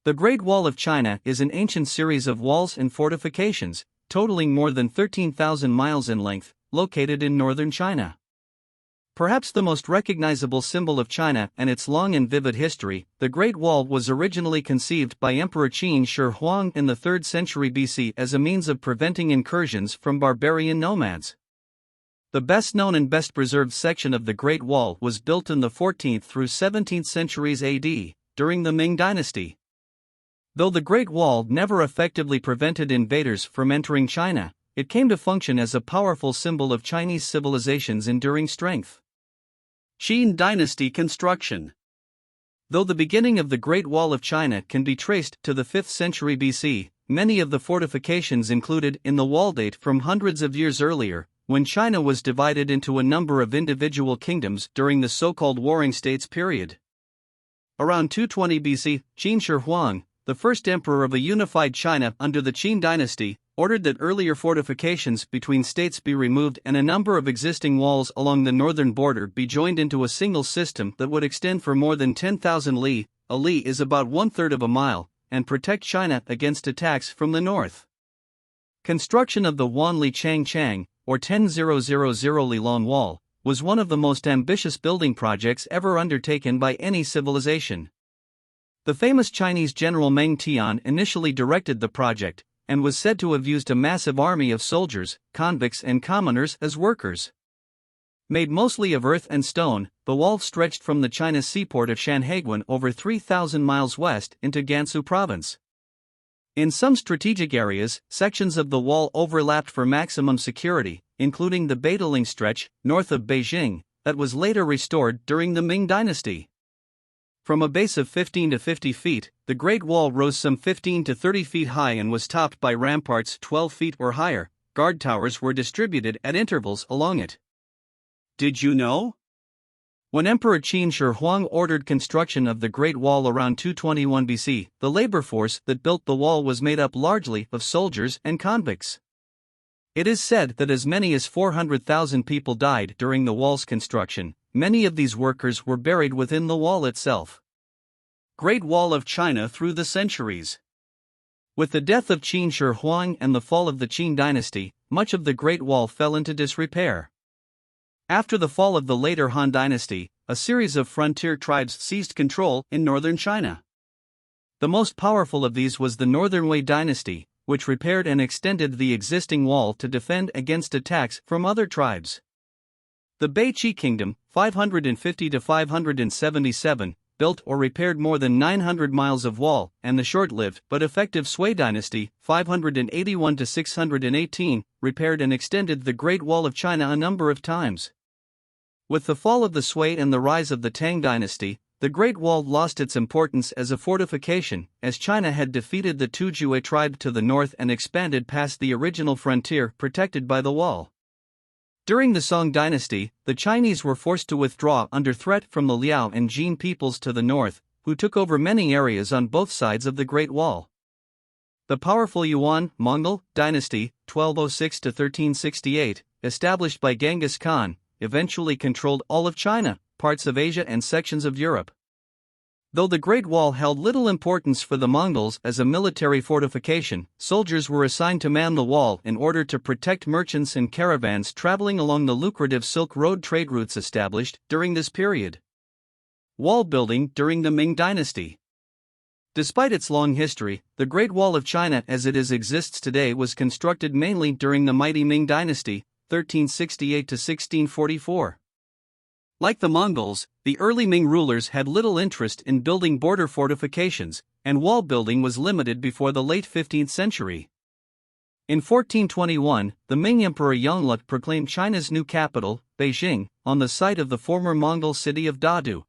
The Great Wall of China is an ancient series of walls and fortifications, totaling more than 13,000 miles in length, located in northern China. Perhaps the most recognizable symbol of China and its long and vivid history, the Great Wall was originally conceived by Emperor Qin Shi Huang in the 3rd century BC as a means of preventing incursions from barbarian nomads. The best-known and best-preserved section of the Great Wall was built in the 14th through 17th centuries AD, during the Ming Dynasty. Though the Great Wall never effectively prevented invaders from entering China, it came to function as a powerful symbol of Chinese civilization's enduring strength. Qing Dynasty construction. Though the beginning of the Great Wall of China can be traced to the 5th century BC, many of the fortifications included in the wall date from hundreds of years earlier, when China was divided into a number of individual kingdoms during the so-called Warring States period. Around 220 BC, Qin Shi Huang, the first emperor of a unified China under the Qing Dynasty, ordered that earlier fortifications between states be removed and a number of existing walls along the northern border be joined into a single system that would extend for more than 10,000 li, a li is about 1/3 of a mile, and protect China against attacks from the north. Construction of the Wanli Changchang, or 10,000 li long wall, was one of the most ambitious building projects ever undertaken by any civilization. The famous Chinese general Meng Tian initially directed the project, and was said to have used a massive army of soldiers, convicts and commoners as workers. Made mostly of earth and stone, the wall stretched from the China seaport of Shanhaiguan over 3,000 miles west into Gansu province. In some strategic areas, sections of the wall overlapped for maximum security, including the Beideling stretch, north of Beijing, that was later restored during the Ming Dynasty. From a base of 15 to 50 feet, the Great Wall rose some 15 to 30 feet high and was topped by ramparts 12 feet or higher. Guard towers were distributed at intervals along it. Did you know? When Emperor Qin Shi Huang ordered construction of the Great Wall around 221 BC, the labor force that built the wall was made up largely of soldiers and convicts. It is said that as many as 400,000 people died during the wall's construction. Many of these workers were buried within the wall itself. Great Wall of China through the centuries. With the death of Qin Shi Huang and the fall of the Qing Dynasty, much of the Great Wall fell into disrepair. After the fall of the later Han Dynasty, a series of frontier tribes seized control in northern China. The most powerful of these was the Northern Wei Dynasty, which repaired and extended the existing wall to defend against attacks from other tribes. The Beijing Kingdom, 550 to 577, built or repaired more than 900 miles of wall, and the short-lived but effective Sui Dynasty, 581 to 618, repaired and extended the Great Wall of China a number of times. With the fall of the Sui and the rise of the Tang Dynasty, the Great Wall lost its importance as a fortification, as China had defeated the Tujue tribe to the north and expanded past the original frontier protected by the wall. During the Song Dynasty, the Chinese were forced to withdraw under threat from the Liao and Jin peoples to the north, who took over many areas on both sides of the Great Wall. The powerful Yuan Mongol Dynasty, 1206 to 1368, established by Genghis Khan, eventually controlled all of China, parts of Asia and sections of Europe. Though the Great Wall held little importance for the Mongols as a military fortification, soldiers were assigned to man the wall in order to protect merchants and caravans traveling along the lucrative Silk Road trade routes established during this period. Wall building during the Ming Dynasty. Despite its long history, the Great Wall of China as it exists today was constructed mainly during the mighty Ming Dynasty, 1368 to 1644. Like the Mongols, the early Ming rulers had little interest in building border fortifications, and wall building was limited before the late 15th century. In 1421, the Ming Emperor Yongle proclaimed China's new capital, Beijing, on the site of the former Mongol city of Dadu.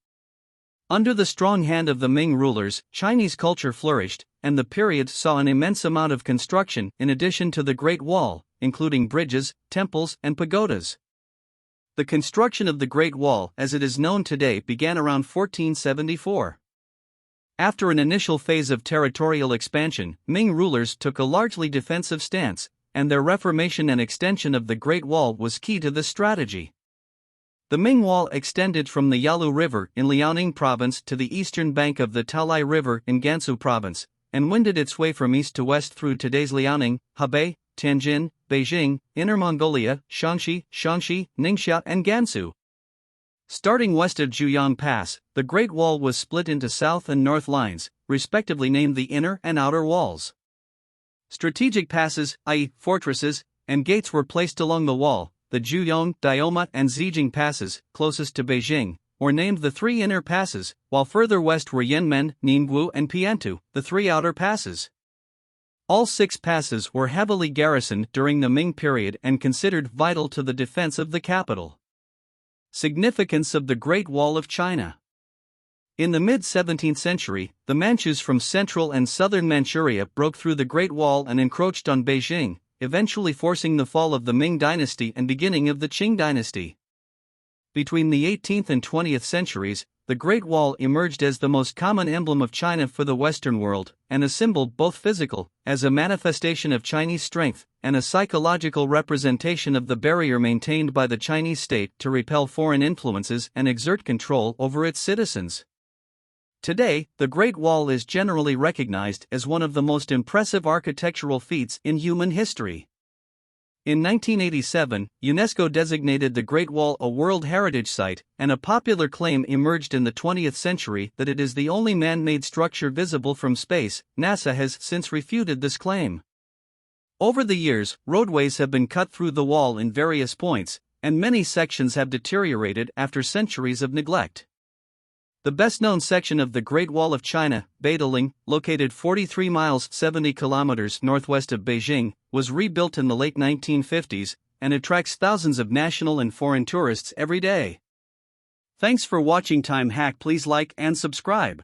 Under the strong hand of the Ming rulers, Chinese culture flourished, and the period saw an immense amount of construction in addition to the Great Wall, including bridges, temples, and pagodas. The construction of the Great Wall as it is known today began around 1474. After an initial phase of territorial expansion, Ming rulers took a largely defensive stance, and their reformation and extension of the Great Wall was key to this strategy. The Ming Wall extended from the Yalu River in Liaoning Province to the eastern bank of the Taolai River in Gansu Province, and wended its way from east to west through today's Liaoning, Hebei, Tianjin, Beijing, Inner Mongolia, Shaanxi, Ningxia, and Gansu. Starting west of Juyang Pass, the Great Wall was split into south and north lines, respectively named the inner and outer walls. Strategic passes, i.e., fortresses, and gates were placed along the wall. The Juyong, Dioma, and Zijing passes, closest to Beijing, were named the three inner passes, while further west were Yanmen, Ningwu, and Piantu, the three outer passes. All six passes were heavily garrisoned during the Ming period and considered vital to the defense of the capital. Significance of the Great Wall of China. In the mid-17th century, the Manchus from central and southern Manchuria broke through the Great Wall and encroached on Beijing, eventually forcing the fall of the Ming Dynasty and beginning of the Qing Dynasty. Between the 18th and 20th centuries, the Great Wall emerged as the most common emblem of China for the Western world, and a symbol both physical, as a manifestation of Chinese strength, and a psychological representation of the barrier maintained by the Chinese state to repel foreign influences and exert control over its citizens. Today, the Great Wall is generally recognized as one of the most impressive architectural feats in human history. In 1987, UNESCO designated the Great Wall a World Heritage Site, and a popular claim emerged in the 20th century that it is the only man-made structure visible from space. NASA has since refuted this claim. Over the years, roadways have been cut through the wall in various points, and many sections have deteriorated after centuries of neglect. The best-known section of the Great Wall of China, Beideling, located 43 miles 70 kilometers northwest of Beijing, was rebuilt in the late 1950s, and attracts thousands of national and foreign tourists every day. Thanks for watching Time Hack. Please like and subscribe.